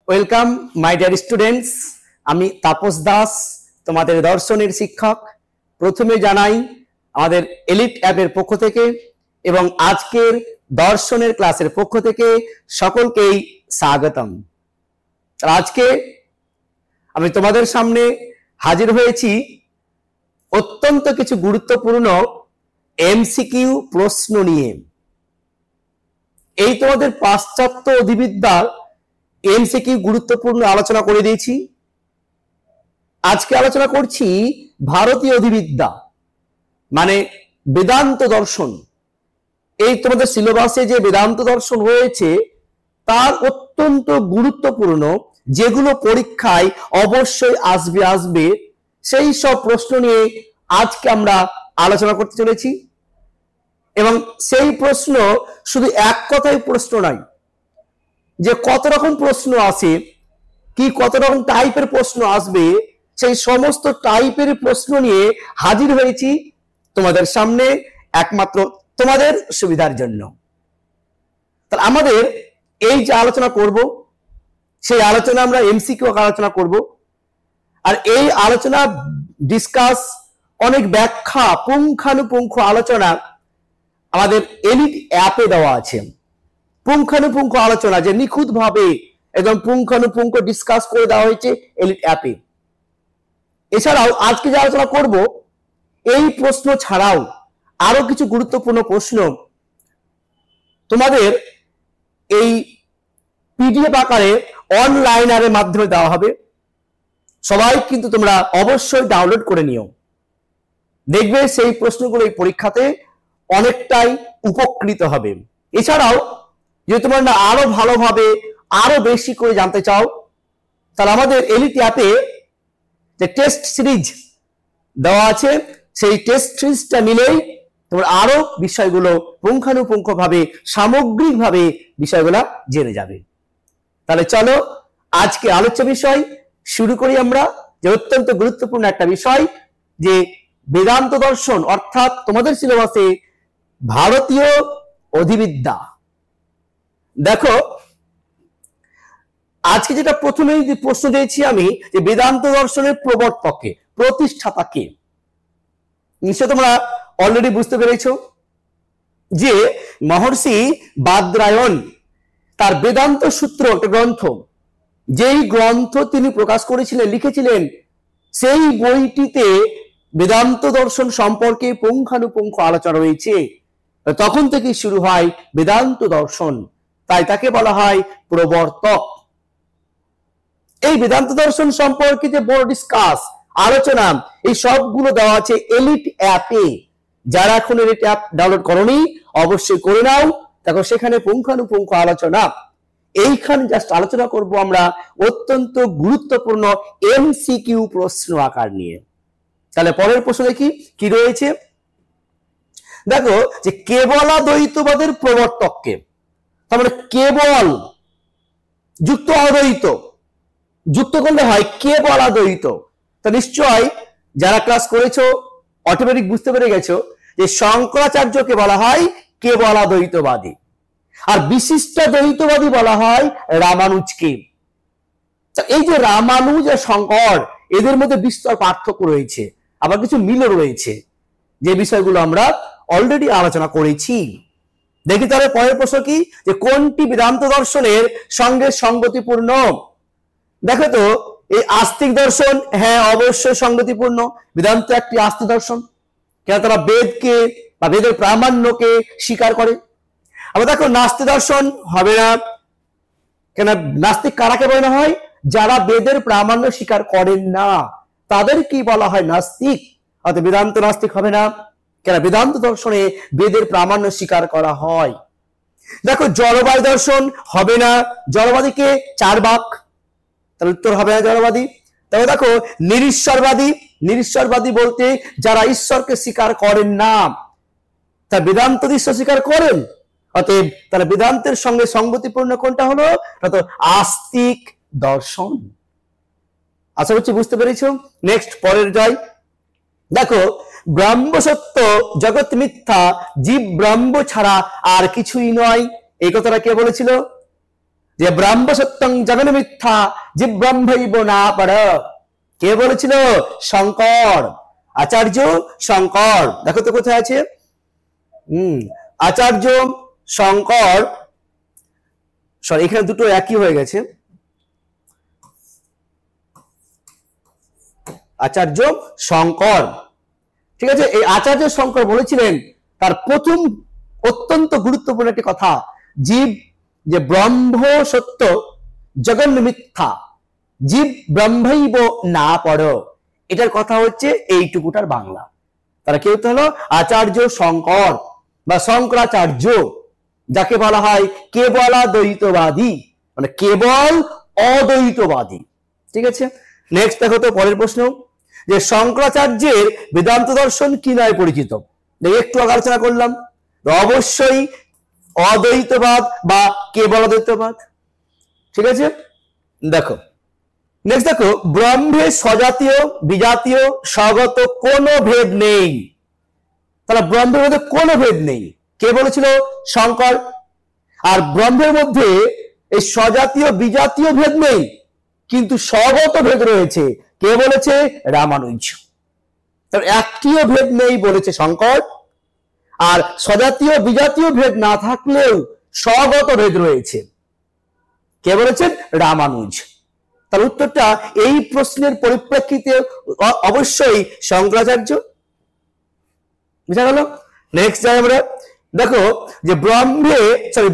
Welcome my dear students. আমি তাপস দাস, তোমাদের দর্শনের শিক্ষক। প্রথমে জানাই আমাদের এলিট অ্যাপের পক্ষ থেকে এবং আজকের দর্শনের ক্লাসের পক্ষ থেকে সকলকেই স্বাগতম। আজকে আমি তোমাদের সামনে হাজির হয়েছি অত্যন্ত কিছু গুরুত্বপূর্ণ এমসিকিউ প্রশ্ন নিয়ে। এই তোমাদের পাশ্চাত্য অধিবিদ্যার এমসিকিউ গুরুত্বপূর্ণ আলোচনা করে দিয়েছি। আজকে আলোচনা করছি ভারতীয় অধিবিদ্যা মানে বেদান্ত দর্শন। এই তোমাদের সিলেবাসে যে বেদান্ত দর্শন রয়েছে তার অত্যন্ত গুরুত্বপূর্ণ, যেগুলো পরীক্ষায় অবশ্যই আসবে সেই সব প্রশ্ন নিয়ে আজকে আমরা আলোচনা করতে চলেছি। এবং সেই প্রশ্ন শুধু এক কথায় প্রশ্ন নয়, যে কত রকম প্রশ্ন আসে, কি কত রকম টাইপের প্রশ্ন আসবে, সেই সমস্ত টাইপের প্রশ্ন নিয়ে হাজির হয়েছি তোমাদের সামনে একমাত্র তোমাদের সুবিধার জন্য। তাহলে আমাদের এই যে আলোচনা করব, সেই আলোচনা আমরা এমসিকিউ আলোচনা করব। আর এই আলোচনা ডিসকাস, অনেক ব্যাখ্যা, পুঙ্খানুপুঙ্খ আলোচনা আমাদের এলিট অ্যাপে দেওয়া আছে। পুঙ্খানুপুঙ্খ আলোচনা যে নিখুঁত ভাবে একদম পুঙ্খানুপুঙ্খ ডিসকাস করে দেওয়া হয়েছে এলিট অ্যাপে। এছাড়াও আজকে যে আলোচনা করব, এই প্রশ্ন ছাড়াও আরো কিছু গুরুত্বপূর্ণ প্রশ্ন তোমাদের এই পিডিএফ আকারে অনলাইনের মাধ্যমে দেওয়া হবে। সবাই কিন্তু তোমরা অবশ্যই ডাউনলোড করে নিও, দেখবে সেই প্রশ্নগুলো এই পরীক্ষাতে অনেকটাই উপকৃত হবে। এছাড়াও যদি তোমরা না আরো ভালোভাবে আরো বেশি করে জানতে চাও, তাহলে আমাদের এলিট অ্যাপে যে টেস্ট সিরিজ দেওয়া আছে, সেই টেস্ট সিরিজটা নিলেই তোমরা আরো বিষয়গুলো পুঙ্খানুপুঙ্খ ভাবে, সামগ্রিক ভাবে বিষয়গুলো জেনে যাবে। তাহলে চলো আজকে আলোচ্য বিষয় শুরু করি আমরা, যে অত্যন্ত গুরুত্বপূর্ণ একটা বিষয়, যে বেদান্ত দর্শন, অর্থাৎ তোমাদের সিলেবাসে ভারতীয় অধিবিদ্যা। দেখো আজকে যেটা প্রথমেই প্রশ্ন দিয়েছি আমি, যে বেদান্ত দর্শনের প্রবর্তককে, প্রতিষ্ঠাতাকে, নিশ্চয় তোমরা অলরেডি বুঝতে পেরেছো যে মহর্ষি বাদরায়ণ তার বেদান্ত সূত্র একটা গ্রন্থ, যেই গ্রন্থ তিনি প্রকাশ করেছিলেন, লিখেছিলেন, সেই বইটিতে বেদান্ত দর্শন সম্পর্কে পুঙ্খানুপুঙ্খ আলোচনা রয়েছে। তখন থেকে শুরু হয় বেদান্ত দর্শন, তাই তাকে বলা হয় প্রবর্তক। এই বেদান্ত দর্শন সম্পর্কে যে বড় ডিসকাস, আলোচনা, এই সবগুলো দেওয়া আছে এলিট অ্যাপে। যারা এখন এলিট অ্যাপ ডাউনলোড করোনি অবশ্যই করে নাও। দেখো সেখানে পুঙ্খানুপুঙ্খ আলোচনা। এইখানে জাস্ট আলোচনা করব আমরা অত্যন্ত গুরুত্বপূর্ণ এমসিকিউ প্রশ্ন আকার নিয়ে। তাহলে পরের প্রশ্ন দেখি কি রয়েছে। দেখো যে কেবলাদ্বৈতবাদের প্রবর্তককে, তার মানে কেবল যুক্ত অদ্বৈত, যুক্ত করলে হয় কেবলাদ্বৈত। তা নিশ্চয় যারা ক্লাস করেছো অটোমেটিক বুঝতে পেরে গেছো যে শঙ্করাচার্যকে বলা হয় কেবলাদ্বৈতবাদী, আর বিশিষ্ট দ্বৈতবাদী বলা হয় রামানুজকে। এই যে রামানুজ আর শঙ্কর, এদের মধ্যে বিস্তর পার্থক্য রয়েছে, আবার কিছু মিলও রয়েছে, যে বিষয়গুলো আমরা অলরেডি আলোচনা করেছি। দেখি তাহলে পরের প্রশ্ন কি, যে কোনটি বেদান্ত দর্শনের সঙ্গে সঙ্গতিপূর্ণ। দেখো তো এই আস্তিক দর্শন, হ্যাঁ অবশ্যই সঙ্গতিপূর্ণ। বেদান্ত একটি আস্তিক দর্শন, কেন তারা বেদকে বা বেদের প্রামাণ্যকে স্বীকার করে। আবার দেখো নাস্তিক দর্শন হবে না, কেন নাস্তিক কারাকে বলা হয়, যারা বেদের প্রামাণ্য স্বীকার করেন না, তাদের কি বলা হয় নাস্তিক। অর্থাৎ বেদান্ত নাস্তিক হবে না, কেন বেদান্ত দর্শনে বেদের প্রামাণ্য স্বীকার করা হয়। দেখো জড়বাদী দর্শন হবে না, জড়বাদীকে চার বাক, তাহলে উত্তর হবে না জড়বাদী। তবে দেখো নিরীশ্বরবাদী, নিরীশ্বরবাদী বলতে যারা ঈশ্বরকে স্বীকার করেন না, তা বেদান্ত ঈশ্বর স্বীকার করেন, অতএব তাহলে বেদান্তের সঙ্গে সঙ্গতিপূর্ণ কোনটা হলো, আস্তিক দর্শন। আশা করছি বুঝতে পেরেছো। নেক্সট পরের যাই। দেখো ব্রহ্ম সত্য, জগৎ মিথ্যা, জীব ব্রহ্ম ছাড়া আর কিছুই নয়, এই কথাটা কে বলেছিল? যে ব্রহ্ম সত্যং জগন মিথ্যা যে ব্রহ্মৈব না পর, কে বলেছিল? শঙ্কর, আচার্য শঙ্কর। দেখো তো কোথায় আছে, আচার্য শঙ্কর, সরি এখানে দুটো একই হয়ে গেছে, আচার্য শঙ্কর, ঠিক আছে। এই আচার্য শঙ্কর বলেছিলেন তার প্রথম অত্যন্ত গুরুত্বপূর্ণ একটি কথা, জীব যে ব্রহ্ম সত্য জগন মিথ্যা জীব ব্রহ্মৈব না পর, এটার কথা হচ্ছে এইটুকুটার বাংলা। তারা কেউ তো হলো আচার্য শঙ্কর বা শঙ্করাচার্য, যাকে বলা হয় কেবলাদ্বৈতবাদী, মানে কেবল অদ্বৈতবাদী, ঠিক আছে। নেক্সট দেখো তো পরের প্রশ্ন, যে শঙ্করাচার্যের বেদান্ত দর্শন কি নামে পরিচিত? একটু আলোচনা করলাম, অবশ্যই অদ্বৈতবাদ বা কেবল অদ্বৈতবাদ, ঠিক আছে। দেখো নেক্সট দেখো, ব্রহ্মের স্বজাতীয় বিজাতীয় স্বগত কোনো ভেদ নেই। তাহলে ব্রহ্মের মধ্যে কোনো ভেদ নেই, কে বলেছিল? শঙ্কর। আর ব্রহ্মের মধ্যে এই স্বজাতীয় বিজাতীয় ভেদ নেই, কিন্তু স্বগত ভেদ রয়েছে, কে বলেছে? রামানুজ। তার একটিও ভেদ নেই বলেছে শঙ্কর, আর স্বজাতীয় বিজাতীয় ভেদ না থাকলেও স্বগত ভেদ রয়েছে, কে বলেছেন? রামানুজ। তার উত্তরটা এই প্রশ্নের পরিপ্রেক্ষিতে অবশ্যই শঙ্করাচার্য। বুঝা গেল? নেক্সট যাই আমরা, দেখো যে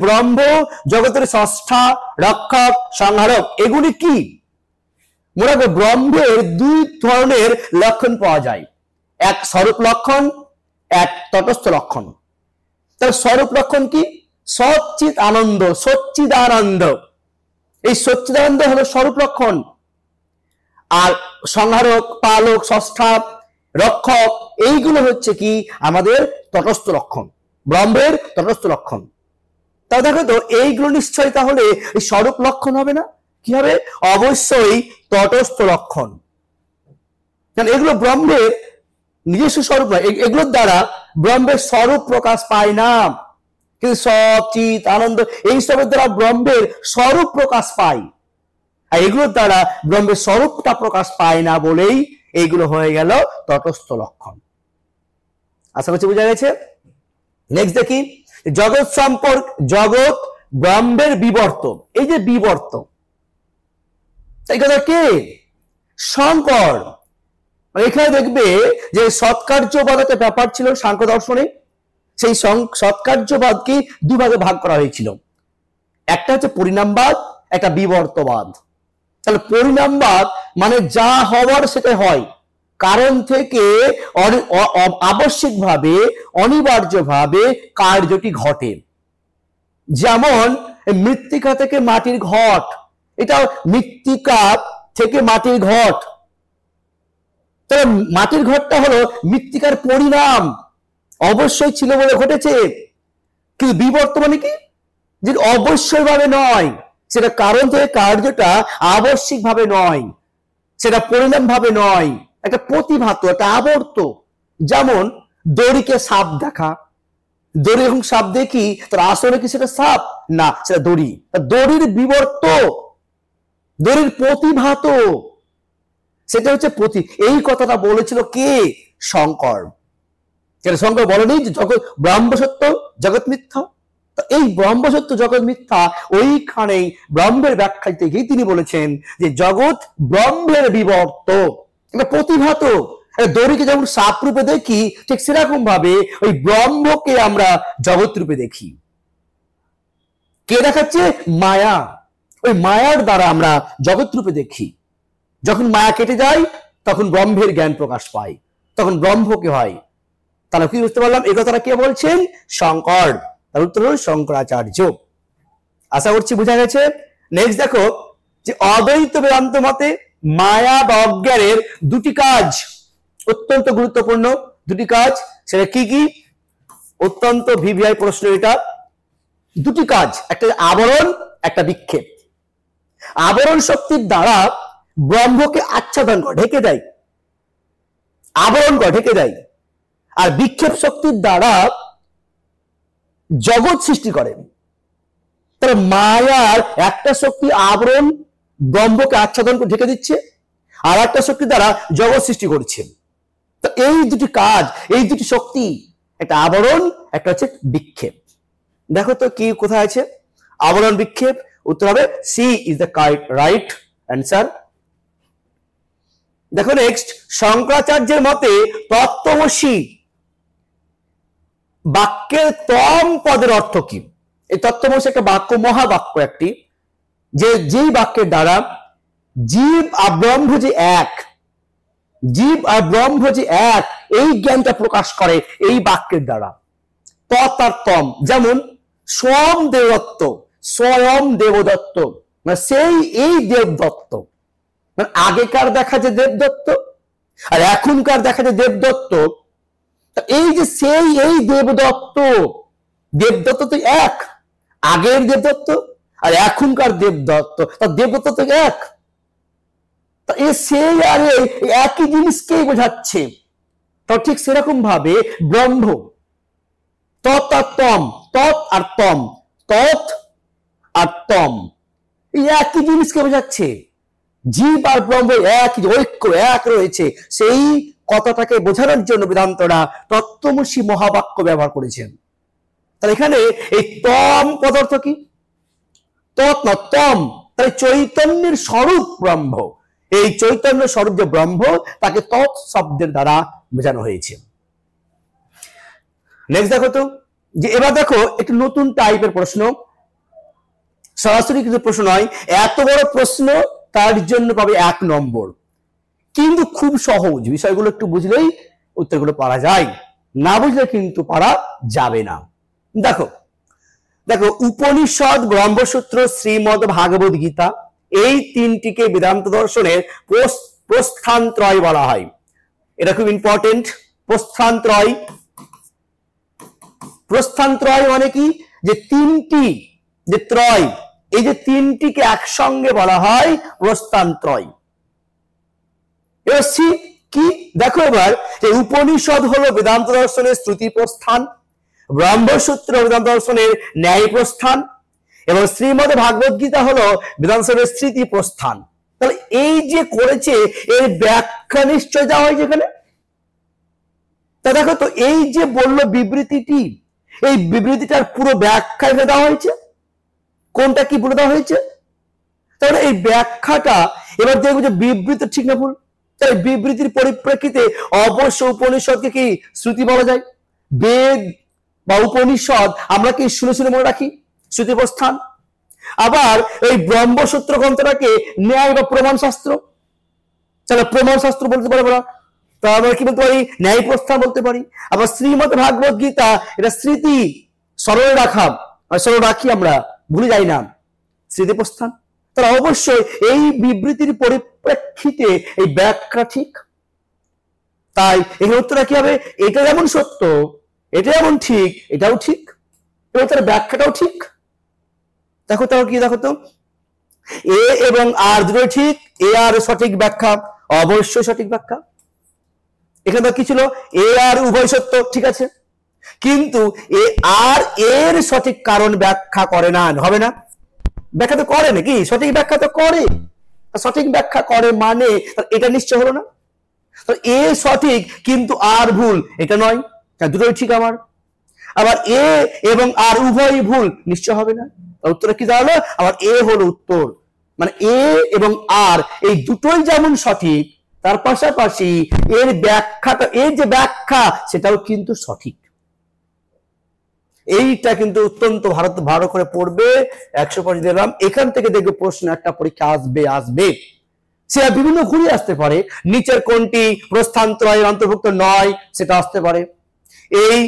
ব্রহ্ম জগতের স্রষ্টা, রক্ষক, সংহারক, এগুলি কি? মনে রাখবে ব্রহ্মের দুই ধরনের লক্ষণ পাওয়া যায়, এক স্বরূপ লক্ষণ, এক তটস্থ লক্ষণ। তাহলে স্বরূপ লক্ষণ কি? সচ্চিৎ আনন্দ, সচ্চিদানন্দ, এই সচ্চিদানন্দ হলো স্বরূপ লক্ষণ। আর সংহারক, পালক, স্রষ্টা, রক্ষক, এইগুলো হচ্ছে কি আমাদের তটস্থ লক্ষণ, ব্রহ্মের তটস্থ লক্ষণ। তা দেখো তো এইগুলো নিশ্চয়ই তাহলে এই স্বরূপ লক্ষণ হবে না, কি হবে? অবশ্যই তটস্থ লক্ষণ, কারণ এগুলো ব্রহ্মের নিজস্ব স্বরূপ নয়, এগুলোর দ্বারা ব্রহ্মের স্বরূপ প্রকাশ পায় না, কিন্তু সৎ, চিৎ, আনন্দ এইসবের দ্বারা ব্রহ্মের স্বরূপ প্রকাশ পায়, আর এগুলোর দ্বারা ব্রহ্মের স্বরূপটা প্রকাশ পায় না বলেই এইগুলো হয়ে গেল তটস্থ লক্ষণ। আশা করছি বোঝা গেছে। নেক্সট দেখি, জগৎ সম্পর্ক, জগৎ ব্রহ্মের বিবর্ত, এই যে বিবর্ত, এই কথা কে? শঙ্কর। এখানে দেখবে যে সৎকার্যবাদ একটা ব্যাপার ছিল সাংখ্য দর্শনে, সেই সৎকার্যবাদকে দুভাগে ভাগ করা হয়েছিল, একটা হচ্ছে পরিণামবাদ, একটা বিবর্তবাদ। তাহলে পরিণামবাদ মানে যা হওয়ার সেটা হয়, কারণ থেকে আবশ্যিকভাবে অনিবার্যভাবে কার্যটি ঘটে। যেমন মৃত্তিকা থেকে মাটির ঘট, এটা মৃত্তিকা থেকে মাটির ঘট, তাহলে মাটির ঘটটা হলো মৃত্তিকার পরিণাম, অবশ্যই ছিল বলে ঘটেছে। কিন্তু বিবর্তমানে কি? যে অবশ্যই ভাবে নয়, সেটা কারণ থেকে কার্যটা আবশ্যিক ভাবে নয়, সেটা পরিণাম ভাবে নয়, একটা প্রতিভাত, একটা আবর্ত। যেমন দড়িকে সাপ দেখা, দড়ি এবং সাপ দেখি, তার আসলে কি সেটা সাপ? না, সেটা দড়ি। দড়ির বিবর্ত, দড়ির প্রতিভাত, সেটা হচ্ছে এই কথাটা বলেছিল কে? শঙ্কর। শঙ্কর বলেনি যে জগৎ ব্রহ্ম সত্য জগৎ মিথ্যা, এই ব্রহ্ম সত্য জগৎ মিথ্যা ওইখানেই ব্রহ্মের ব্যাখ্যা থেকেই তিনি বলেছেন যে জগৎ ব্রহ্মের বিবর্ত, এটা প্রতিভাত। দড়িকে যেমন সাপ রূপে দেখি, ঠিক সেরকম ভাবে ওই ব্রহ্মকে আমরা জগৎ রূপে দেখি। কে দেখাচ্ছে? মায়া। ওই মায়ার দ্বারা আমরা জগৎ রূপে দেখি। যখন মায়া কেটে যায় তখন ব্রহ্মের জ্ঞান প্রকাশ পায়, তখন ব্রহ্মকে হয়। তাহলে কি বুঝতে পারলাম এই কথাটা কে বলছেন? শঙ্কর। তার উত্তর হল শঙ্করাচার্য। আশা করছি বোঝা গেছে। নেক্সট দেখো যে অদ্বৈত বেদান্ত মতে মায়া বা অজ্ঞানের দুটি কাজ অত্যন্ত গুরুত্বপূর্ণ, দুটি কাজ, সেটা কি কি? অত্যন্ত ভিভিআই প্রশ্ন এটা। দুটি কাজ, একটা আবরণ, একটা বিক্ষেপ। আবরণ শক্তির দ্বারা ব্রহ্মকে আচ্ছাদন করে, ঢেকে দেয়, আবরণ করে, ঢেকে দেয়। আর বিক্ষেপ শক্তির দ্বারা জগৎ সৃষ্টি করে। তাহলে মায়ার একটা শক্তি আবরণ ব্রহ্মকে আচ্ছাদন করে ঢেকে দিচ্ছে, আর একটা শক্তি দ্বারা জগৎ সৃষ্টি করছে। তো এই দুটি কাজ, এই দুটি শক্তি, একটা আবরণ, একটা হচ্ছে বিক্ষেপ। দেখো তো কি কোথায় আছে আবরণ বিক্ষেপ? উত্তর হবে C is the right answer. দেখো নেক্সট, শঙ্করাচার্যের মতে তত্ত্বমসি বাক্যের তম পদের অর্থ কি? এই তত্ত্বমসি একটা বাক্য, মহাবাক্য একটি, যেই বাক্যের দ্বারা জীব আর ব্রহ্ম যে এক, জীব আর ব্রহ্ম যে এক, এই জ্ঞানটা প্রকাশ করে এই বাক্যের দ্বারা। তৎ আর তম, যেমন স্বয়ং দেবদত্ত, স্বয়ং দেবদত্ত মানে সেই এই দেবদত্ত, মানে আগেকার দেখা যে দেবদত্ত আর এখনকার দেখা যে দেবদত্ত, এই যে সেই এই দেবদত্ত, দেবদত্ত তো এক, আগের দেবদত্ত আর এখনকার দেবদত্ত, তার দেবদত্ত তো এক, সেই আর একই জিনিসকেই বোঝাচ্ছে। তো ঠিক সেরকম ভাবে ব্রহ্ম, তৎ আর তম, তৎ আর তম, তৎ আর তম এই একই জিনিসকে বোঝাচ্ছে। জীব আর ব্রহ্ম এক, ঐক্য এক রয়েছে, সেই কথাটাকে বোঝানোর জন্য বেদান্তরা তত্ত্বমসি মহাবাক্য ব্যবহার করেছেন। তাহলে এখানে এই তম পদার্থ কি? তৎ না তম, তাহলে চৈতন্যের স্বরূপ ব্রহ্ম, এই চৈতন্য স্বরূপ যে ব্রহ্ম তাকে তৎ শব্দের দ্বারা বোঝানো হয়েছে। নেক্সট দেখো তো, যে এবার দেখো একটু নতুন টাইপের প্রশ্ন, সরাসরি কিছু প্রশ্ন নয়, এত বড় প্রশ্ন তার জন্য পাবে 1 নম্বর, কিন্তু খুব সহজ, বিষয়গুলো একটু বুঝলেই উত্তরগুলো পারা যায়, না বুঝলে কিন্তু পারা যাবে না। দেখো দেখো উপনিষদ, ব্রহ্মসূত্র, শ্রীমদ্ ভাগবত গীতা, এই তিনটিকে বেদান্ত দর্শনের প্রস্থানত্রয় বলা হয়। এটা খুব ইম্পর্টেন্ট। প্রস্থানত্রয়, প্রস্থানত্রয় মানে কি? যে তিনটি, যে ত্রয়, এই যে তিনটিকে একসঙ্গে বলা হয় প্রস্থানত্রয়। এবার কি দেখো, এবার এই উপনিষদ হলো বেদান্ত দর্শনের শ্রুতি প্রস্থান, ব্রহ্মসূত্র বেদান্ত দর্শনের ন্যায় প্রস্থান, এবং শ্রীমদ্ ভাগবত গীতা হলো বেদান্ত দর্শনের স্মৃতি প্রস্থান। তাহলে এই যে করেছে এর ব্যাখ্যা নিশ্চয় দেওয়া হয় যেখানে। তা দেখো তো, এই যে বললো বিবৃতিটি, এই বিবৃতিটার পুরো ব্যাখ্যা দেওয়া হয়েছে। কোনটা কি বলে দেওয়া হয়েছে? তাহলে এই ব্যাখ্যাটা এবার দেখবো যে বিবৃতি ঠিক না ভুল। তাই বিবৃতির পরিপ্রেক্ষিতে অবশ্য উপনিষদকে কি শ্রুতি বলা যায়? বেদ বা উপনিষদ আমরা কি শুনে শুনে মনে রাখি, শ্রুতি প্রস্থান। আবার এই ব্রহ্মসূত্র গ্রন্থটাকে ন্যায় বা প্রমাণ শাস্ত্র, তাহলে প্রমাণ শাস্ত্র বলতে পারবো না, তা আমরা কি বলতে পারি? ন্যায় প্রস্থান বলতে পারি। আবার শ্রীমদ্ ভাগবত গীতা, এটা স্মৃতি, স্মরণ রাখি আমরা, ভুলে যাই না, স্মৃতি প্রস্থান। তাহলে অবশ্যই এই বিবৃতির পরিপ্রেক্ষিতে এই ব্যাখ্যা ঠিক। তাই এই উত্তরটা কি হবে? এটা যেমন সত্য, এটা যেমন ঠিক, এটাও ঠিক, এবং তার ব্যাখ্যাটাও ঠিক। দেখো তাও কি, দেখো তো, এ এবং আর দুটোই ঠিক, এ আর সঠিক ব্যাখ্যা, অবশ্যই সঠিক ব্যাখ্যা। এখানে কি ছিল? এ আর উভয় সত্য, ঠিক আছে, কিন্তু এ আর এর সঠিক কারণ ব্যাখ্যা করে না, হবে না। ব্যাখ্যা তো করে নাকি? সঠিক ব্যাখ্যা তো করে, সঠিক ব্যাখ্যা করে মানে এটা নিশ্চয় হলো না। এ সঠিক কিন্তু আর ভুল, এটা নয়, দুটোই ঠিক আমার। আবার এ এবং আর উভয় ভুল, নিশ্চয় হবে না। উত্তরটা কি দাঁড়ালো? আবার এ হলো উত্তর, মানে এ এবং আর এই দুটোই যেমন সঠিক, তার পাশাপাশি এর ব্যাখ্যাটা, এর যে ব্যাখ্যা সেটাও কিন্তু সঠিক। এইটা কিন্তু অত্যন্ত ভালো করে পড়বে। 105 দিলাম। এখান থেকে দেখবে প্রশ্ন একটা পরীক্ষা আসবে, সেটা বিভিন্ন ঘুরে আসতে পারে। নিচের কোনটি প্রস্থানত্রয়ের অন্তর্ভুক্ত নয়, সেটা আসতে পারে। এই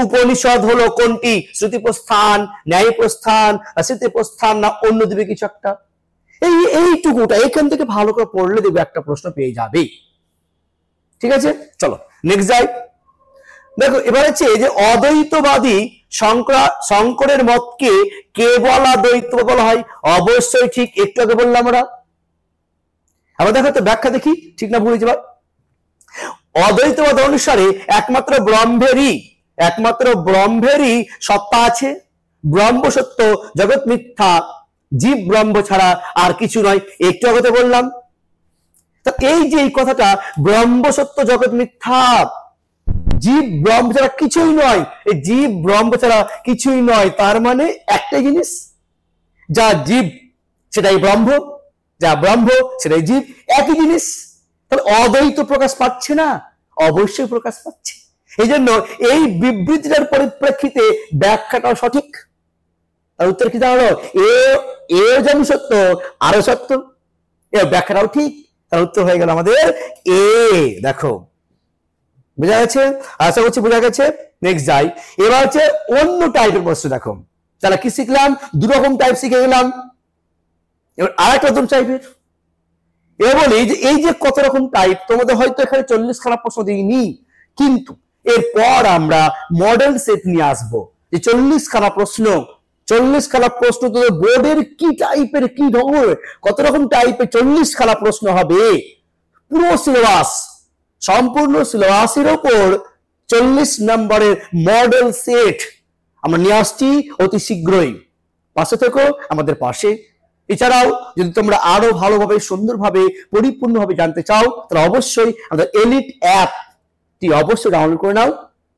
উপনিষদ হলো কোনটি? শ্রুতি প্রস্থান, ন্যায় প্রস্থান, স্মৃতি প্রস্থান, না অন্য দিবে কিছু একটা। এইটুকুটা এখান থেকে ভালো করে পড়লে দেখবে একটা প্রশ্ন পেয়ে যাবে। ঠিক আছে, চলো নেক্সট যাই। দেখো এবার হচ্ছে যে অদ্বৈতবাদী শঙ্করের মতকে কেবলাদ্বৈত বলা হয়, অবশ্যই ঠিক, একটু আগে বললাম আমরা। আবার দেখো তো ব্যাখ্যা দেখি ঠিক না ভুল যাবে। অদ্বৈতবাদ অনুসারে একমাত্র ব্রহ্মেরই সত্তা আছে, ব্রহ্ম সত্য, জগৎ মিথ্যা, জীব ব্রহ্ম ছাড়া আর কিছু নয়, একটু আগে বললাম। তা এই যে এই কথাটা ব্রহ্ম সত্য জগৎ মিথ্যা, জীব ব্রহ্ম ছাড়া কিছুই নয়, এই জীব ব্রহ্ম ছাড়া কিছুই নয়, তার মানে একটাই জিনিস, যা জীব সেটাই ব্রহ্ম, যা ব্রহ্ম সেটাই জীব, একই জিনিস। তাহলে অদ্বৈত প্রকাশ পাচ্ছে না? অবশ্যই প্রকাশ পাচ্ছে। এই জন্য এই বিবৃতিটার পরিপ্রেক্ষিতে ব্যাখ্যাটাও সঠিক। তার উত্তর কি দাঁড়ালো? এ যেমন সত্য আরো সত্য, এর ব্যাখ্যাটাও ঠিক। তার উত্তর হয়ে গেল আমাদের এ। দেখো বোঝা গেছে? আশা করছি বোঝা গেছে। নেক্সট যাই, এবার হচ্ছে অন্য টাইপের প্রশ্ন। দেখো তাহলে কি শিখলাম? দুরকম টাইপ শিখে গেলাম। এবার আর একটা নতুন টাইপের, এবার বলি যে এই যে কত রকম টাইপ, তোমাদের হয়তো এখানে 40 খানা প্রশ্ন দিইনি, কিন্তু এরপর আমরা মডেল সেট নিয়ে আসবো যে 40 খানা প্রশ্ন, 40 খানা প্রশ্ন তোদের বোর্ডের কি টাইপের, কি ধরনের, কত রকম টাইপের 40 খানা প্রশ্ন হবে। পুরো সিলেবাস, সম্পূর্ণ সিলেবাসের উপর 40 নম্বরের মডেল সেট আমরা নিয়ে আসছি অতি শীঘ্রই। পাশে থেকো, আমাদের পাশে। এছাড়াও যদি তোমরা আরো ভালোভাবে, সুন্দরভাবে, পরিপূর্ণভাবে জানতে চাও, তাহলে অবশ্যই আমাদের এলিট অ্যাপটি অবশ্যই ডাউনলোড করে নাও।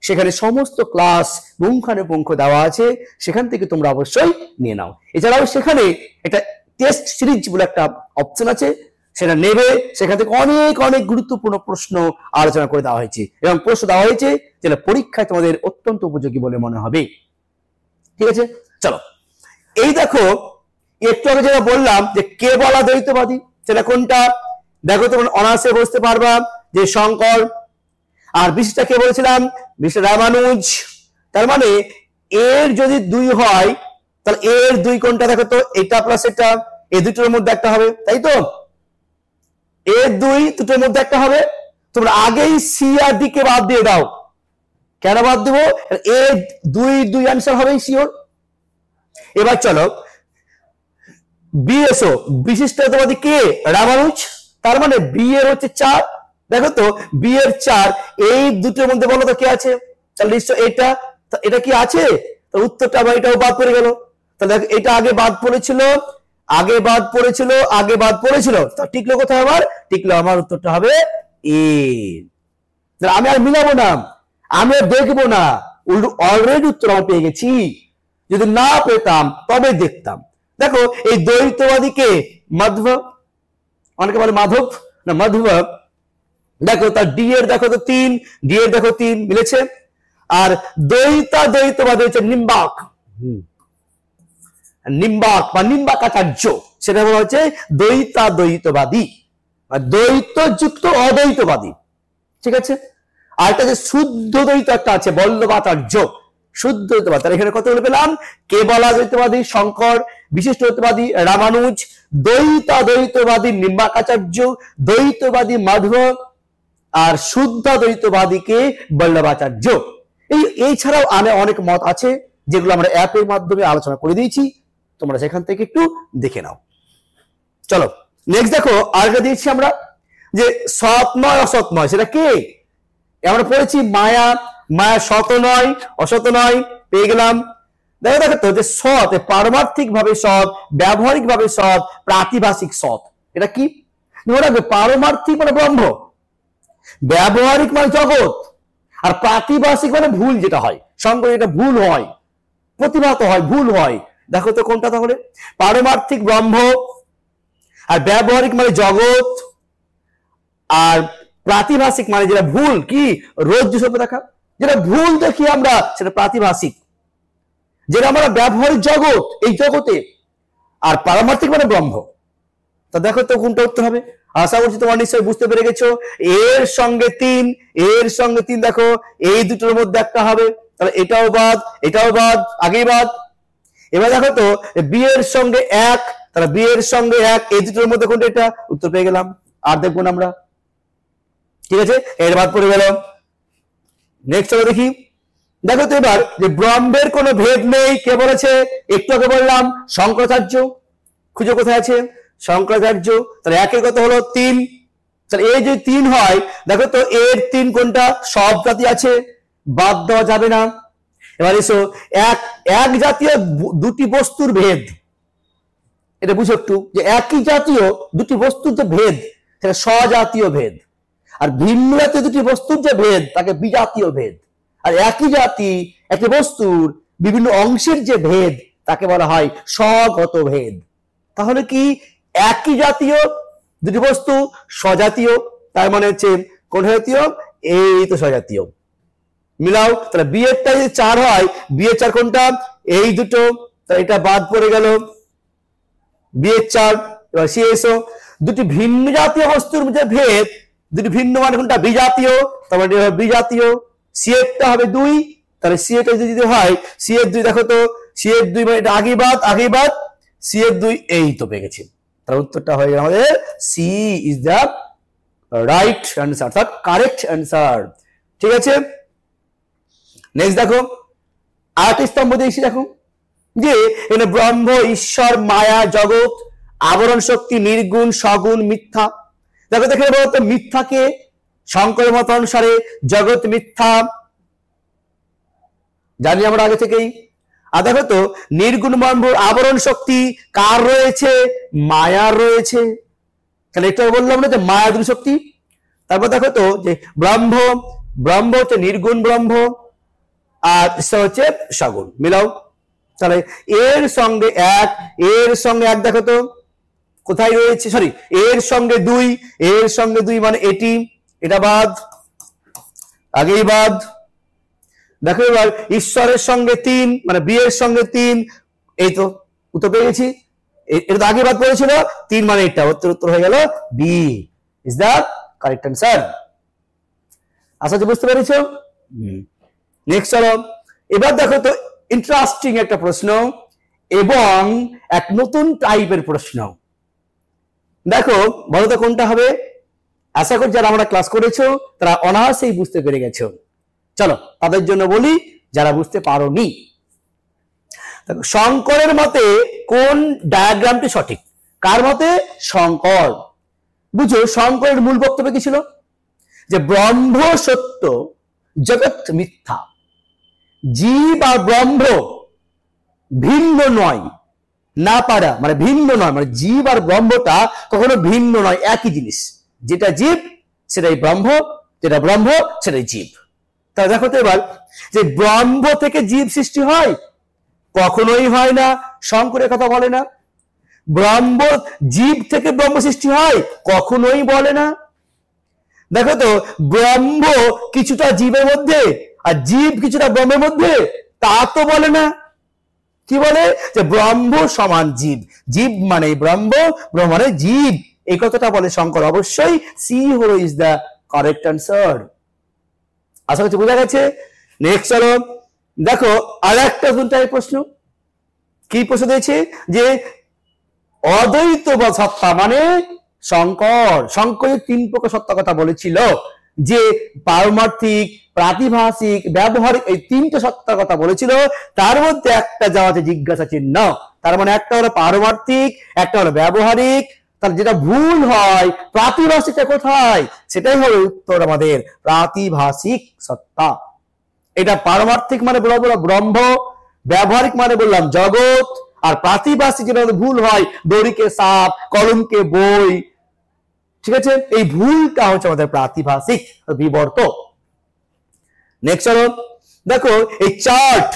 সেখানে সমস্ত ক্লাস পুঙ্খানুপুঙ্খ দেওয়া আছে, সেখান থেকে তোমরা অবশ্যই নিয়ে নাও। এছাড়াও সেখানে একটা টেস্ট সিরিজ বলে একটা অপশন আছে, সেটা নেবে। সেখান থেকে অনেক অনেক গুরুত্বপূর্ণ প্রশ্ন আলোচনা করে দেওয়া হয়েছে এবং প্রশ্ন দেওয়া হয়েছে যেটা পরীক্ষায় তোমাদের অত্যন্ত উপযোগী বলে মনে হবে। ঠিক আছে, চলো এই দেখো একটু আগে যেটা বললাম যে কে বলা দ্বৈতবাদী, সেটা কোনটা? দেখো তোমরা অনার্সে বুঝতে পারবা যে শঙ্কর। আর বিশিষ্টা কে বলেছিলাম? বিশিষ্টা রামানুজ। তার মানে এর যদি 2 হয় তাহলে এর 2 কোনটা? দেখো তো, এটা প্লাস এটা, এই দুটোর মধ্যে একটা হবে, তাই তো? এর 2 দুটোর মধ্যে একটা হবে। তোমরা আগেই সি আর ডি কে বাদ দিয়ে দাও। কেন বাদ দেবো? এর 2 অ্যান্সার হবে শিওর। এবার চলো বিএসও, বিশিষ্টতাবাদী কে? রামানুজ। তার মানে বি এর হচ্ছে 4। দেখো তো বি এর 4, এই দুটোর মধ্যে বলো তো কে আছে? তাহলে নিশ্চয় এটা। এটা কি আছে? তো উত্তরটা আবার এটাও বাদ পড়ে গেল। তাহলে এটা আগে বাদ পড়েছিল, আগে বাদ পড়েছিল, আগে বাদ পড়েছিল, তা টিকলো কোথায়? আবার টিকলো আমার উত্তরটা হবে এ। আমি আর মিলাবো না, আমি আর দেখবো না, অলরেডি উত্তর আমি পেয়ে গেছি। যদি না পেতাম তবে দেখতাম। দেখো এই দ্বৈতবাদীকে মাধব, অনেকে বলে মাধব, না মাধব। দেখো তার ডি এর দেখো তো 3, ডি এর দেখো 3 মিলেছে। আর দ্বৈতবাদী হচ্ছে নিম্বাক, নিম্বাক বা নিম্বাকাচার্য, সেটা বলা হচ্ছে দ্বৈতবাদী, দ্বৈত যুক্ত অদ্বৈতবাদী। ঠিক আছে। আর একটা যে শুদ্ধ দ্বৈত একটা আছে, বল্লভাচার্য, শুদ্ধ দ্বৈতবাদী। তার এখানে কতগুলো পেলাম? কেবলা দ্বৈতবাদী শঙ্কর, বিশিষ্ট দ্বৈতবাদী রামানুজ, দ্বৈতবাদী নিম্বাকাচার্য, দ্বৈতবাদী মাধব, আর শুদ্ধ দ্বৈতবাদীকে বল্লভাচার্য। এই ছাড়াও অনেক মত আছে যেগুলো আমরা অ্যাপের মাধ্যমে আলোচনা করে দিয়েছি, তোমরা সেখান থেকে একটু দেখে নাও। চলো নেক্সট দেখো আরেকটা দিয়েছি আমরা যে সৎ নয় অসৎ নয়, সেটা কে? আমরা পড়েছি মায়া, মায়া সৎ নয় অসৎ নয়, পেয়ে গেলাম। দেখো তো যে সৎ, পারমার্থিক ভাবে সৎ, ব্যবহারিক ভাবে সৎ, প্রাতিভাষিক সৎ। এটা কি? পারমার্থিক মানে ব্রহ্ম, ব্যবহারিক মানে জগৎ, আর প্রাতিভাষিক মানে ভুল যেটা হয়, সঙ্গে এটা ভুল হয়, প্রতিভাত হয়, ভুল হয়। দেখো তো কোনটা? তাহলে পারমার্থিক ব্রহ্ম, আর ব্যবহারিক মানে জগৎ, আর প্রাতিভাষিক মানে যেটা ভুল, কি? রোজ হিসেবে দেখা, যেটা ভুল দেখি আমরা সেটা প্রাতিভাষিক, যেটা আমরা ব্যবহারিক জগৎ, এই জগতে। আর পারমার্থিক মানে ব্রহ্ম। তা দেখো তো কোনটা উত্তর হবে। আশা করছি তোমার নিশ্চয়ই বুঝতে পেরে গেছো। এর সঙ্গে 3, এর সঙ্গে 3, দেখো এই দুটোর মধ্যে একটা হবে, তাহলে এটাও বাদ, এটাও বাদ, আগেই বাদ। এবার দেখো তো বি এর সঙ্গে 1, তাহলে বি এর সঙ্গে 1, এই দুটোর মধ্যে কোনটা? এটা। উত্তর পেয়ে গেলাম, আর দেখবো না আমরা। ঠিক আছে, এর বাদ পড়ে গেল। নেক্সট চলো দেখি। দেখো তো এবার যে ব্রহ্মের কোনো ভেদ নেই, কে বলেছে? একটু আগে বললাম শঙ্করাচার্য। খুঁজে কোথায় আছে? শঙ্করাচার্য। তাহলে একের কত হলো? 3। তাহলে এই যে 3 হয়, দেখো তো এর 3 কোনটা? সব জাতি আছে, বাদ দেওয়া যাবে না। এবার এসো এক জাতীয় দুটি বস্তুর ভেদ, এটা বুঝো একটু, যে একই জাতীয় দুটি বস্তুর যে ভেদ সেটা স্বজাতীয় ভেদ, আর ভিন্ন জাতীয় দুটি বস্তুর যে ভেদ তাকে বিজাতীয় ভেদ, আর একই জাতি একই বস্তুর বিভিন্ন অংশের যে ভেদ তাকে বলা হয় স্বগত ভেদ। তাহলে কি একই জাতীয় দুটি বস্তু স্বজাতীয়, তার মানে হচ্ছে কোন জাতীয়? এই তো স্বজাতীয়। মিলাও, তাহলে বি এরটা যদি 4 হয়, বি এর 4 কোনটা? এই দুটো, তাহলে এটা বাদ পড়ে গেল, বি এর 4। এবার সি এসো, দুটি ভিন্ন জাতীয় বস্তুর যে ভেদ, দুটি ভিন্ন মানে কোনটা? বিজাতীয়, তাহলে বিজাতীয়। সি এরটা হবে 2, তাহলে সি এরটা যদি হয় সি এর 2, দেখো তো সি এর 2 মানে এটা আগেই বাদ, সি এর 2, এই তো পেয়ে গেছি। তাহলে উত্তরটা হয়ে গেল আমাদের C is the right answer, অর্থাৎ কারেক্ট অ্যান্সার। ঠিক আছে, নেক্সট দেখো আরেকটা স্তম্ভ দিয়েছি, দেখো যে এখানে ব্রহ্ম, ঈশ্বর, মায়া, জগৎ, আবরণ শক্তি, নির্গুণ, সগুণ, মিথ্যা। দেখো দেখে বলতো মিথ্যাকে শঙ্করের মত অনুসারে জগৎ মিথ্যা, জানি আমরা আগে থেকেই। আর দেখো তো নির্গুণ ব্রহ্ম, আবরণ শক্তি কার রয়েছে? মায়ার রয়েছে। তাহলে এটা বললাম না যে মায়া দুই শক্তি। তারপর দেখো তো যে ব্রহ্ম হচ্ছে নির্গুণ ব্রহ্ম, আর হচ্ছে সগুণ। মিলাও, তাহলে এর সঙ্গে এক দেখো তো কোথায় রয়েছে? সরি, এর সঙ্গে 2 মানে এটা বাদ, আগেই বাদ। দেখো এবার ঈশ্বরের সঙ্গে 3 মানে বি এর সঙ্গে 3, এই তো উত্তর পেয়ে গেছি। এটা তো আগে বাদ পড়েছিল, 3 মানে এটা, উত্তর হয়ে গেল B is the correct answer. আশা করি বুঝতে পেরেছো। নেক্সট চলো, এবার দেখো তো ইন্টারেস্টিং একটা প্রশ্ন এবং এক নতুন টাইপের প্রশ্ন। দেখো বলো তো কোনটা হবে? আশা করি যারা আমরা ক্লাস করেছো তারা অনায়াসেই বুঝতে পেরে গেছো। চলো তাদের জন্য বলি যারা বুঝতে পারোনি। দেখো শঙ্করের মতে কোন ডায়াগ্রামটি সঠিক? কার মতে? শঙ্কর। বুঝো শঙ্করের মূল বক্তব্য কি ছিল? যে ব্রহ্ম সত্য, জগৎ মিথ্যা, জীব আর ব্রহ্ম ভিন্ন নয়, না পারা মানে ভিন্ন নয়, মানে জীব আর ব্রহ্মটা কখনো ভিন্ন নয়, একই জিনিস। যেটা জীব সেটাই ব্রহ্ম, যেটা ব্রহ্ম সেটাই জীব। তাহলে দেখো তো এবার যে ব্রহ্ম থেকে জীব সৃষ্টি হয়? কখনোই হয় না, শঙ্করের কথা বলে না। জীব থেকে ব্রহ্ম সৃষ্টি হয়? কখনোই বলে না। দেখো তো ব্রহ্ম কিছুটা জীবের মধ্যে আর জীব কিছুটা ব্রহ্মের মধ্যে, তা তো বলে না। কি বলে? যে ব্রহ্ম সমান জীব, জীব মানে ব্রহ্ম, ব্রহ্ম মানে জীব, এই কথাটা বলে শঙ্কর। অবশ্যই সি হলো ইজ দ্য কারেক্ট অ্যান্সার। আশা করছি বোঝা গেছে। নেক্সট চলো দেখো আর একটা প্রশ্ন। কি প্রশ্ন দিয়েছে? যে অদ্বৈত বা সত্তা মানে শঙ্কর 3 প্রকার সত্তা কথা বলেছিল, যে পারমার্থিক, প্রাতিভাসিক, ব্যবহারিক, এই 3টে সত্তার কথা বলেছিল। তার মধ্যে একটা যা আছে জিজ্ঞাসা চিহ্ন। তার মানে একটা হলো পারমার্থিক, একটা হলো ব্যবহারিক। তার যেটা ভুল হয় প্রাতিভাসিকটা কোথায়? সেটাই হলো উত্তর আমাদের প্রাতিভাসিক সত্তা। এটা পারমার্থিক মানে ব্রহ্ম, ব্যবহারিক মানে বললাম জগৎ, আর প্রাতিভাসিক যেটা ভুল হয় দড়িকে সাপ, কলমকে বই। ঠিক আছে, এই ভুলটা হচ্ছে আমাদের প্রাতিভাসিক বিবর্ত। নেক্সট চলো দেখো এই চার্ট।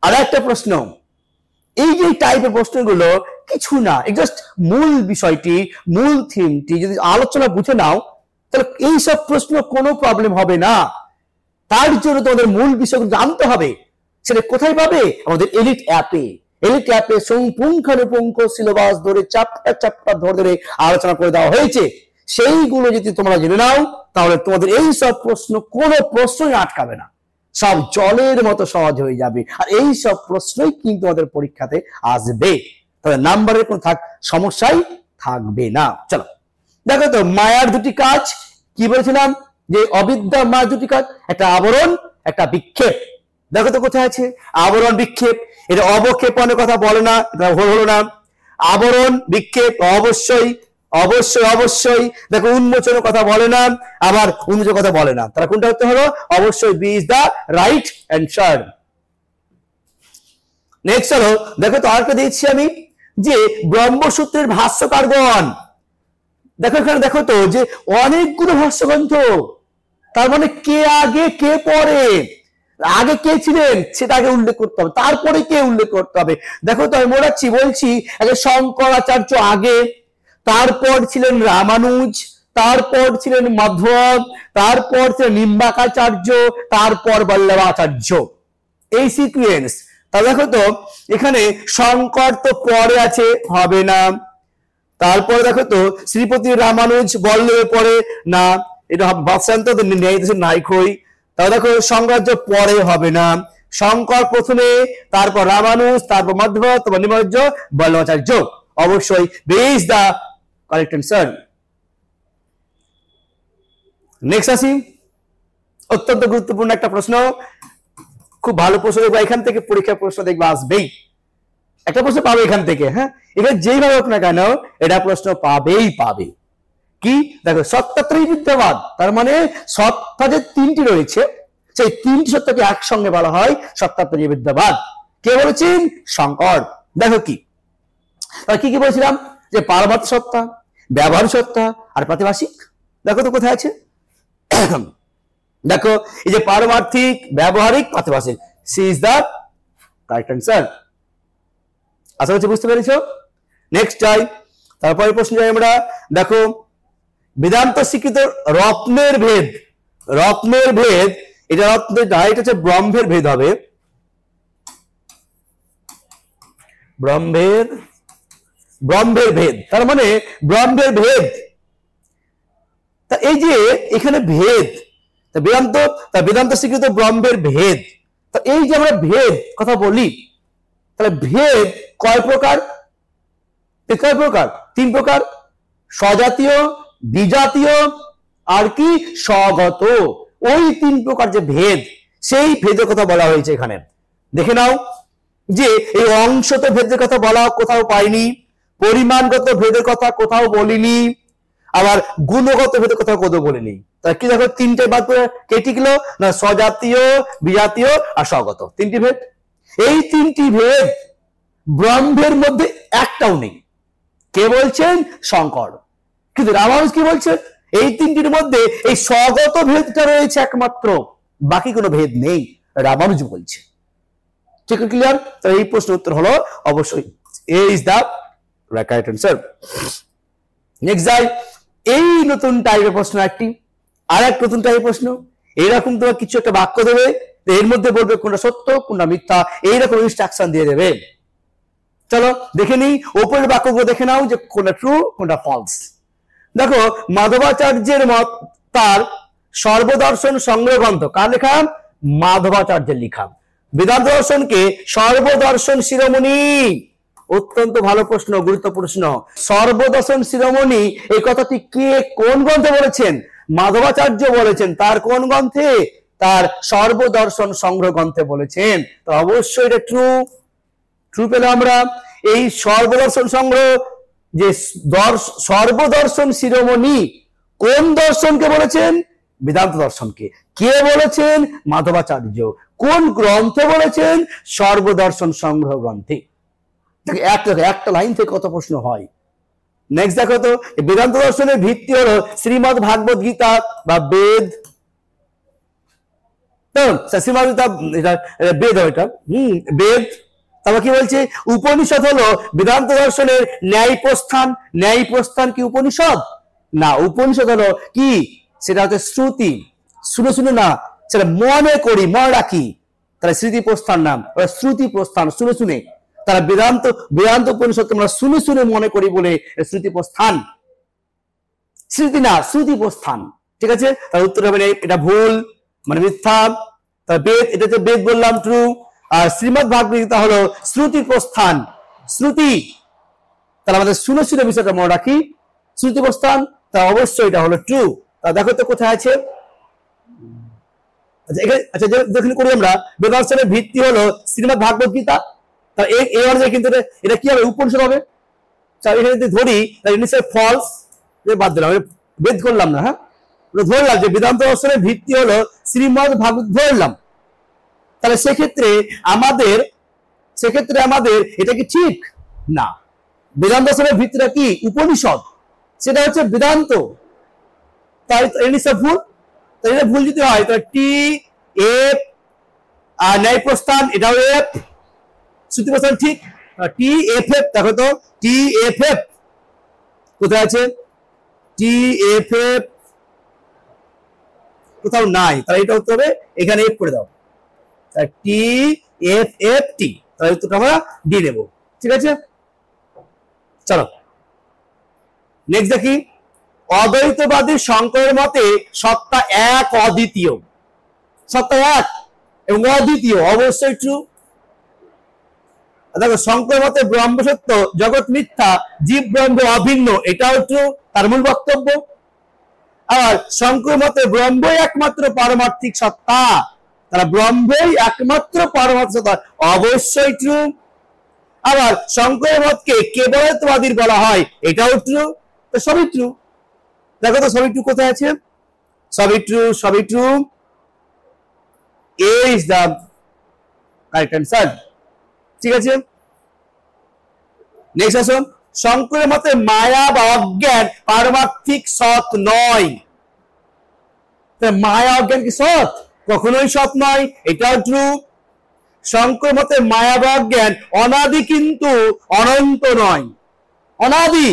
আর একটা প্রশ্ন, এই যে টাইপের প্রশ্নগুলো কিছু না, জাস্ট মূল বিষয়টি, মূল থিমটি যদি আলোচনা বুঝে নাও তাহলে এইসব প্রশ্ন কোনো প্রবলেম হবে না। তার জন্য তোমাদের মূল বিষয়গুলো জানতে হবে। সেটা কোথায় পাবে? আমাদের এলিট অ্যাপে। এলিট অ্যাপে পুঙ্খানুপুঙ্খ সিলেবাস ধরে চ্যাপ্টার ধরে আলোচনা করে দেওয়া হয়েছে। সেইগুলো যদি তোমরা জেনে নাও তাহলে তোমাদের এই সব প্রশ্ন, কোনো প্রশ্নই আটকাবে না, সব জলের মতো সহজ হয়ে যাবে। আর এই সব প্রশ্নই কিন্তু আমাদের পরীক্ষাতে আসবে, তবে নাম্বারের কোনো সমস্যাই থাকবে না। চলো দেখো তো মায়ার দুটি কাজ কি বলেছিলাম? যে অবিদ্যা মায়ার দুটি কাজ, একটা আবরণ, একটা বিক্ষেপ। দেখো তো কোথায় আছে আবরণ বিক্ষেপ? এটা অবক্ষেপণের কথা বলে না, এটা হলো না। আবরণ বিক্ষেপ অবশ্যই অবশ্যই অবশ্যই। দেখো উন্মোচনের কথা বলে না, আবার উন্মোচনের কথা বলে না। তাহলে কোনটা হতে হলো? অবশ্যই B is the right answer. Next হলো দেখো তো আরেকটা দিয়েছি আমি যে ব্রহ্মসূত্রের ভাষ্যকারগণ, দেখো এখানে দেখো তো যে অনেকগুলো ভাষ্যগ্রন্থ, তার মানে কে আগে কে পরে, আগে কে ছিলেন সেটা আগে উল্লেখ করতে হবে, তারপরে কে উল্লেখ করতে হবে। দেখো তো আমি মোড়াচ্ছি বলছি আগে শঙ্করাচার্য আগে, তারপর ছিলেন রামানুজ, তারপর ছিলেন মাধব, তারপর ছিলেন নিম্বাকাচার্য, তারপর বল্লভাচার্য, এই সিকুয়েন্স। তা দেখো তো এখানে শঙ্কর তো পরে আছে, হবে না। তারপরে দেখো তো শ্রীপতি রামানুজ বল্লভের পরে না, এটা ভাবসান্ত নাইকই। তাহলে দেখো শঙ্করাচার্য পরে হবে না, শঙ্কর প্রথমে, তারপর রামানুজ, তারপর মাধব, তারপর নিম্বাকাচার্য, বল্লভাচার্য, অবশ্যই বেশ দা কারেক্ট অ্যান্সার। নেক্সট আসি, অত্যন্ত গুরুত্বপূর্ণ একটা প্রশ্ন, খুব ভালো প্রশ্ন দেখবো এখান থেকে, পরীক্ষার প্রশ্ন দেখবো আসবেই, একটা প্রশ্ন পাবে এখান থেকে। হ্যাঁ, এখানে যেইভাবে হোক না কেন এটা প্রশ্ন পাবেই পাবে। কি দেখো, সত্তাত্রয়ী বিদ্যাবাদ, তার মানে সত্তা যে তিনটি রয়েছে সেই তিনটি সত্তাকে একসঙ্গে বলা হয় সত্তাত্রয়ী বিদ্যাবাদ। কে বলেছেন? শঙ্কর। দেখো কি কি কি বলছিলাম যে পারমার্থ সত্তা, ব্যবহার সত্তা আর প্রাতিভাসিক। দেখো তো কোথায় আছে, দেখো এই যে পারমার্থিক, ব্যবহারিক, প্রাতিভাসিক, C is the correct answer. আশা করছি বুঝতে পেরেছো। নেক্সট যাই, তারপরে প্রশ্ন যাই আমরা। দেখো বেদান্ত স্বীকৃত রত্নের ভেদ, রত্নের ভেদ, এটা রত্নের এটা হচ্ছে ব্রহ্মের ভেদ হবে, ব্রহ্মের ভেদ, তার মানে ব্রহ্মের ভেদ। তা এই যে এখানে ভেদ, বেদান্ত স্বীকৃত ব্রহ্মের ভেদ, তা এই যে আমরা ভেদ কথা বলি, তাহলে ভেদ কয় প্রকার? কয় প্রকার? তিন প্রকার, স্বজাতীয়, বিজাতীয় আর কি স্বগত। ওই তিন প্রকার যে ভেদ, সেই ভেদের কথা বলা হয়েছে এখানে। দেখে নাও যে এই অংশত ভেদের কথা বলা কোথাও পাইনি, পরিমাণগত ভেদের কথা কোথাও বলিনি, আবার গুণগত ভেদের কথা কোথাও বলিনি। তা কি দেখো তিনটে বাদ করে কেটে গেল না, স্বজাতীয়, বিজাতীয় আর স্বগত, তিনটি ভেদ। এই তিনটি ভেদ ব্রহ্মের মধ্যে একটাও নেই। কে বলছেন? শঙ্কর। কিন্তু রামানুজ কি বলছেন? এই তিনটির মধ্যে এই স্বগত ভেদটা রয়েছে একমাত্র, বাকি কোনো ভেদ নেই, রামানুজ বলছে। ঠিক ক্লিয়ার? তাহলে এই প্রশ্নের উত্তর হলো অবশ্যই A is the correct answer. Next যাই, এই নতুন টাইপের প্রশ্ন একটি, আর এক নতুন টাইপের প্রশ্ন। এইরকম তোমার কিছু একটা বাক্য দেবে, এর মধ্যে বলবে কোনটা সত্য কোনটা মিথ্যা, এইরকম ইনস্ট্রাকশন দিয়ে দেবে। চলো দেখে নিই, ওপরের বাক্যগুলো দেখে নাও যে কোনটা ট্রু কোনটা ফলস। দেখো মাধবাচার্যের মত, তার সর্বদর্শন সংগ্রহ গ্রন্থ, কার লেখা? মাধবাচার্যের লেখা। বেদান্ত দর্শনকে সর্বদর্শন শিরোমণি, অত্যন্ত ভালো প্রশ্ন, গুরুত্বপূর্ণ প্রশ্ন। সর্বদর্শন শিরোমণি এই কথাটি কে কোন গ্রন্থে বলেছেন? মাধবাচার্য বলেছেন। তার কোন গ্রন্থে? তার সর্বদর্শন সংগ্রহ গ্রন্থে বলেছেন। তো অবশ্যই এটা ট্রু। ট্রু পেলে আমরা এই সর্বদর্শন সংগ্রহ, যে সর্বদর্শন শিরোমণি কোন দর্শনকে বলেছেন? বেদান্ত দর্শনকে। কে বলেছেন? মাধবাচার্য। কোন গ্রন্থে বলেছেন? সর্বদর্শন সংগ্রহ গ্রন্থে। একটা লাইন থেকে কত প্রশ্ন হয়। নেক্সট দেখো তো, বেদান্ত দর্শনের ভিত্তি হলো শ্রীমদ ভাগবত গীতা বা বেদ। শ্রীমদ গীতা বেদ, এটা বেদ। তারপর কি বলছে? উপনিষদ হলো বেদান্ত দর্শনের ন্যায় প্রস্থান। ন্যায় প্রস্থান কি উপনিষদ? না, উপনিষদ হলো কি? সেটা হচ্ছে শ্রুতি। শুনে শুনে না, সেটা মনে করি, মনে রাখি, তাহলে স্মৃতি প্রস্থান নাম, শ্রুতি প্রস্থান শুনে শুনে। তারা বেদান্ত উপনিষদ আমরা শুনে শুনে মনে করি বলে শ্রুতি প্রস্থান, স্মৃতি না, শ্রুতি প্রস্থান। ঠিক আছে, তার উত্তর হবে এটা ভুল, মানে মিথ্যা। তার বেদ, এটা তো বেদ বললাম ট্রু। আর শ্রীমদ ভাগবত গীতা হলো শ্রুতি প্রস্থান, শ্রুতি। তাহলে আমাদের শুনে শুনে বিষয়টা মনে রাখি, শ্রুতি প্রস্থান, তা অবশ্যই এটা হলো ট্রু। তা দেখো তো কোথায় আছে। আচ্ছা দেখুন করি আমরা, বেদান্তের ভিত্তি হলো শ্রীমদ ভাগবত গীতা। তা এই অনুযায়ী কিন্তু এটা কি হবে? উপনিষদ হবে। এখানে যদি ধরি তাহলে নিশ্চয় ফলস, বাদ দিলাম, বেদ করলাম না। হ্যাঁ, ধরলাম যে বেদান্ত দর্শনের ভিত্তি হলো শ্রীমদ ভাগবত, ধরলাম। তাহলে সেক্ষেত্রে আমাদের সেক্ষেত্রে আমাদের এটা কি ঠিক না। বেদান্ত দর্শনের ভিত্তিটা কি? উপনিষদ, সেটা হচ্ছে বেদান্ত, তাই এটা ভুল। তাই এটা ভুল যদি হয় তাহলে টি এফ আর ন্যায় প্রস্থান এটাও এফ, শ্রুতি প্রস্থান ঠিক। টি এফ এফ দেখো তো, টি এফ এফ কোথায় আছে? টি এফ এফ কোথাও নাই, তাহলে এটা উত্তর হবে এখানে এফ করে দাও, টি এফ এফ টি, তাহলে উত্তরটা আমরা ডি নেব। ঠিক আছে, চলো নেক্সট দেখি। অদ্বৈতবাদী শঙ্করের মতে সত্তা এক অদ্বিতীয়, সত্তা এক এবং অদ্বিতীয়, অবশ্যই ট্রু। দেখো শঙ্করের মতে ব্রহ্ম সত্য, জগৎ মিথ্যা, জীব ব্রহ্ম অভিন্ন, এটাও ট্রু, তার মূল বক্তব্য। আর শঙ্করের মতে ব্রহ্মই একমাত্র পারমার্থিক সত্তা, তারা ব্রহ্মই একমাত্র পারমার্থিক সত্তা, অবশ্যই ট্রু। আবার শঙ্করের মতকে কেবলত্ববাদীর বলা হয়, এটাও ট্রু। তো সবই ট্রু, দেখো তো সবই ট্রু কোথায় আছে? সবই ট্রু, সবই true. A is the correct answer. ঠিক আছে, নেক্সট আসো। শঙ্করের মতে মায়া বা অজ্ঞান পারমার্থিক সৎ নয়। মায়া অজ্ঞান কি সৎ? কখনোই সৎ নয়, এটাও ট্রু। শঙ্করের মতে মায়া বা অজ্ঞান অনাদি কিন্তু অনন্ত নয়, অনাদি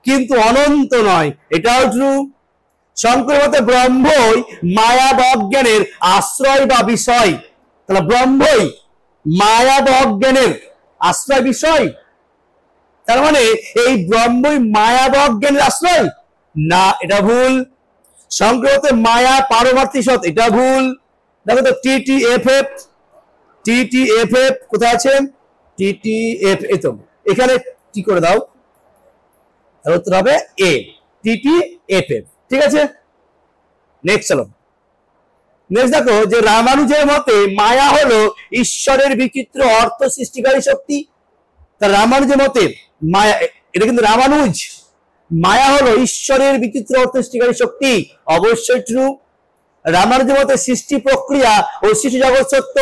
কিন্তু অনন্ত নয়, এটাও ট্রু। শঙ্করের মতে ব্রহ্মই মায়া বা অজ্ঞানের আশ্রয় বা বিষয়, তাহলে ব্রহ্মই মায়া বা অজ্ঞানের আশ্রয় বিষয়, তার মানে এই ব্রহ্মই মায়া বা অজ্ঞানের আশ্রয় না, এটা ভুল। শঙ্করের মতে মায়া পারমার্থিক সৎ, এটা ভুল। দেখো তো টি T F F, T T F F কোথায় আছে? টি টি এফ, এই তো এখানে কি করে দাও, তার উত্তর হবে এ, টি টি এফ এফ। ঠিক আছে, নেক্সট চলো। নেক্সট দেখো যে রামানুজের মতে মায়া হলো ঈশ্বরের বিচিত্র অর্থ সৃষ্টিকারী শক্তি। তা রামানুজের মতে মায়া, এটা কিন্তু রামানুজ, মায়া হলো ঈশ্বরের বিচিত্র অর্থ সৃষ্টিকারী শক্তি, অবশ্যই ট্রু। রামানুজের মতে সৃষ্টি প্রক্রিয়া ও সৃষ্টি জগৎ সত্য,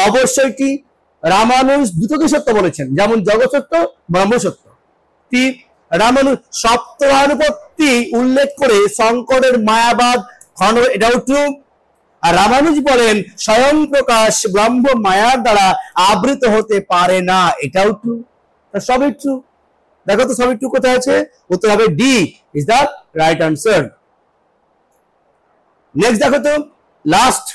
অবশ্যই টি। রামানুজ দুটোকে সত্য বলেছেন, যেমন জগৎ সত্য, ব্রহ্ম সত্য। রামানুজ সপ্তমানুপত্তি উল্লেখ করে শঙ্করের মায়াবাদ খণ্ড, এটাও ট্রু। আর রামানুজ বলেন স্বয়ং প্রকাশ ব্রহ্ম মায়ার দ্বারা আবৃত হতে পারে না, এটাও ট্রু। সবই ট্রু, দেখো তো সবই ট্রু কোথায় আছে? উত্তর হবে D is the right answer. Next দেখো তো লাস্ট,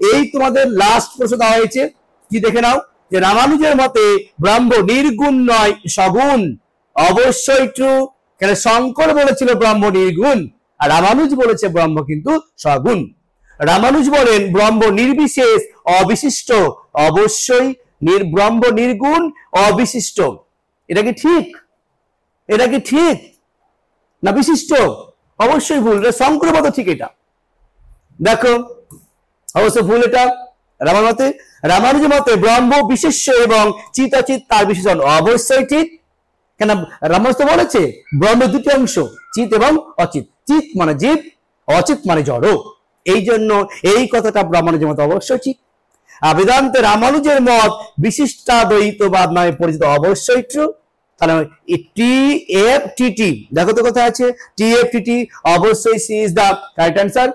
এই তোমাদের লাস্ট প্রশ্ন দেওয়া হয়েছে, কি দেখে নাও। যে রামানুজের মতে ব্রহ্ম নির্গুণ নয় সগুণ, অবশ্যই ট্রু। কেন শঙ্কর বলেছিল ব্রহ্ম নির্গুণ, আর রামানুজ বলেছে ব্রহ্ম কিন্তু সগুণ। রামানুজ বলেন ব্রহ্ম নির্বিশেষ অবিশিষ্ট, অবশ্যই ব্রহ্ম নির্গুণ অবিশিষ্ট। এটা কি ঠিক? এটা কি ঠিক না বিশিষ্ট? অবশ্যই ভুল, শঙ্করের মতো ঠিক। এটা দেখো অবশ্য ভুল এটা রামানুজের মতে ব্রহ্ম বিশেষ্য এবং চিতাচিত তার বিশেষণ, অবশ্যই ঠিক। কেন রামানুজ তো বলেছে ব্রহ্মের দুটি অংশ, চিত এবং অচিত, চিত মানে জীব, অচিত মানে জড়, এই জন্য এই কথাটা রামানুজের মতে অবশ্যই ঠিক। বেদান্তে রামানুজের মত বিশিষ্টাদ্বৈতবাদ নামে পরিচিত, অবশ্যই ট্রু। তাহলে টি এফ টি টি, দেখো তো কোথায় আছে? টি এফ টি টি, অবশ্যই C is the right answer.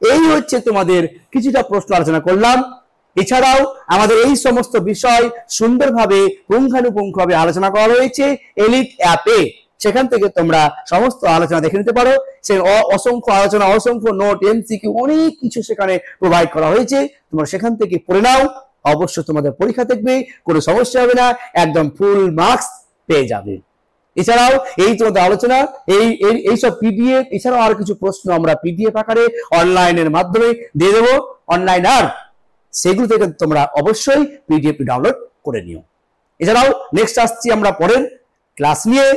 এই হচ্ছে তোমাদের কিছুটা প্রশ্ন আলোচনা করলাম। এছাড়াও আমাদের এই সমস্ত বিষয় সুন্দরভাবে পুঙ্খানুপুঙ্খভাবে আলোচনা করা রয়েছে এলিট অ্যাপে, সেখান থেকে তোমরা সমস্ত আলোচনা দেখে নিতে পারো। সে অসংখ্য আলোচনা, অসংখ্য নোট, এমসিকিউ, অনেক কিছু সেখানে প্রোভাইড করা হয়েছে, তোমরা সেখান থেকে পড়ে নাও। অবশ্য তোমাদের পরীক্ষা দেখবে, কোনো সমস্যা হবে না, একদম ফুল মার্কস পেয়ে যাবে। এছাড়াও এই তোমাদের আলোচনা, এইসব পিডিএফ, এছাড়াও আর কিছু প্রশ্ন আমরা পিডিএফ আকারে অনলাইনের মাধ্যমে দিয়ে দেবো অনলাইন, আর সেগুলো থেকে তোমরা অবশ্যই পিডিএফ ডাউনলোড করে নিও। এছাড়াও নেক্সট আসছি আমরা পরের ক্লাস নিয়ে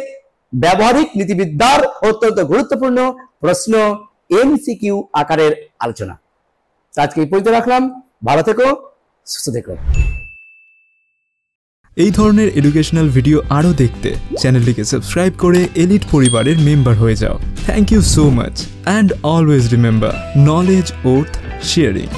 ব্যবহারিক নীতিবিদ্যার অত্যন্ত গুরুত্বপূর্ণ প্রশ্ন এমসিকিউ আকারের আলোচনা। আজকে এই পর্যন্ত রাখলাম, ভালো থেকো, সুস্থ থেকো। এই ধরনের এডুকেশনাল ভিডিও আরও দেখতে চ্যানেলটিকে সাবস্ক্রাইব করে এলিট পরিবারের মেম্বার হয়ে যাও। Thank you so much and always remember, knowledge worth sharing.